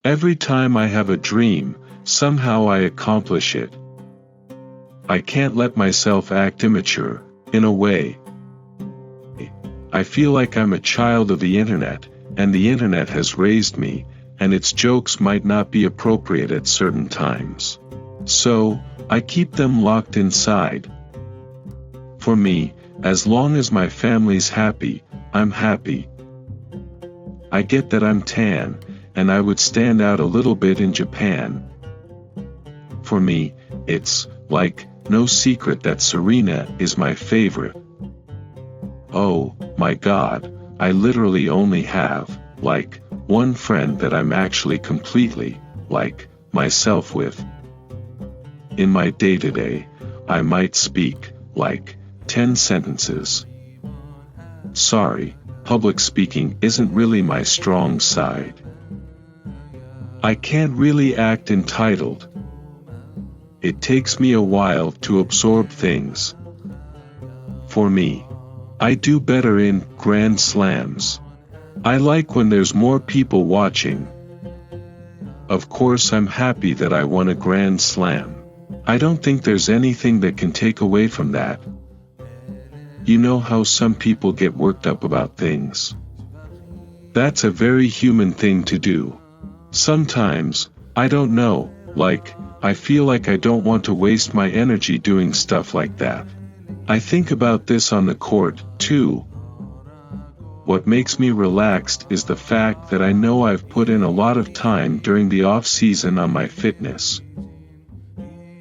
Every time I have a dream, somehow I accomplish it. I can't let myself act immature, in a way. I feel like I'm a child of the internet, and the internet has raised me, and its jokes might not be appropriate at certain times. So, I keep them locked inside. For me, as long as my family's happy, I'm happy. I get that I'm tan, and I would stand out a little bit in Japan. For me, it's, like, no secret that Serena is my favorite. Oh, my God, I literally only have, like, one friend that I'm actually completely, like, myself with. In my day-to-day, I might speak, like, 10 sentences. Sorry, public speaking isn't really my strong side. I can't really act entitled. It takes me a while to absorb things. For me, I do better in Grand Slams. I like when there's more people watching. Of course, I'm happy that I won a Grand Slam. I don't think there's anything that can take away from that. You know how some people get worked up about things? That's a very human thing to do. Sometimes, I don't know, like, I feel like I don't want to waste my energy doing stuff like that. I think about this on the court, too. What makes me relaxed is the fact that I know I've put in a lot of time during the off-season on my fitness.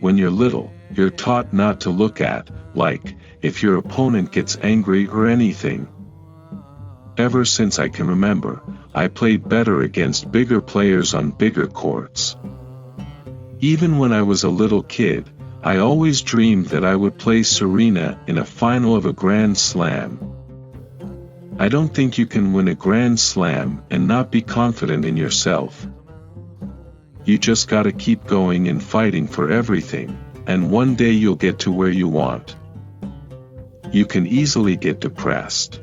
When you're little, you're taught not to look at, like, if your opponent gets angry or anything. Ever since I can remember, I played better against bigger players on bigger courts. Even when I was a little kid, I always dreamed that I would play Serena in a final of a Grand Slam. I don't think you can win a Grand Slam and not be confident in yourself. You just gotta keep going and fighting for everything, and one day you'll get to where you want. You can easily get depressed.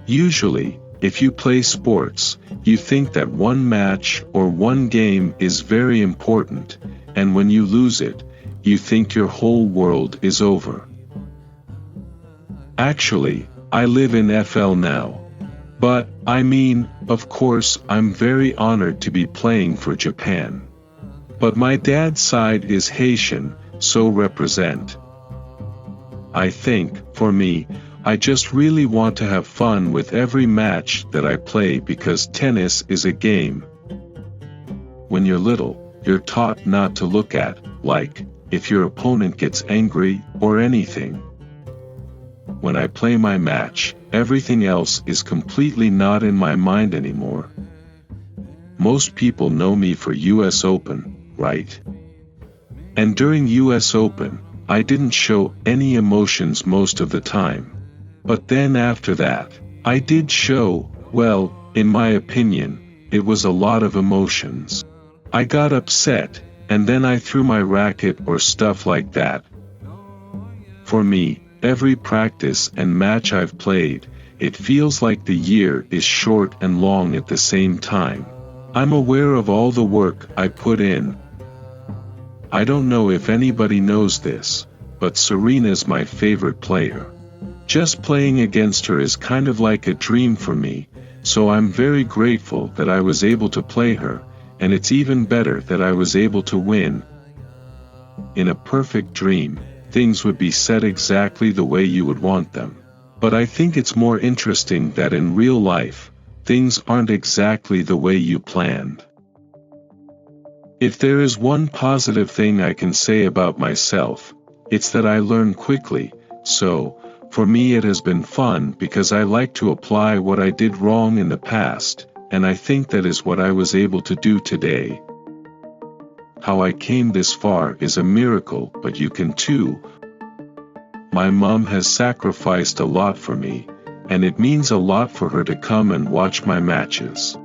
Usually, if you play sports, you think that one match or one game is very important, and when you lose it, you think your whole world is over. Actually, I live in FL now. But, I mean, of course, I'm very honored to be playing for Japan. But my dad's side is Haitian, so represent. I think, for me, I just really want to have fun with every match that I play because tennis is a game. When you're little, you're taught not to look at, like, if your opponent gets angry or anything. When I play my match, everything else is completely not in my mind anymore. Most people know me for US Open, right? And during US Open, I didn't show any emotions most of the time. But then after that, I did show, well, in my opinion, it was a lot of emotions. I got upset, and then I threw my racket or stuff like that. For me, every practice and match I've played, it feels like the year is short and long at the same time. I'm aware of all the work I put in. I don't know if anybody knows this, but Serena's my favorite player. Just playing against her is kind of like a dream for me, so I'm very grateful that I was able to play her, and it's even better that I was able to win. In a perfect dream, things would be set exactly the way you would want them. But I think it's more interesting that in real life, things aren't exactly the way you planned. If there is one positive thing I can say about myself, it's that I learn quickly, so, for me it has been fun because I like to apply what I did wrong in the past, and I think that is what I was able to do today. How I came this far is a miracle, but you can too. My mom has sacrificed a lot for me, and it means a lot for her to come and watch my matches.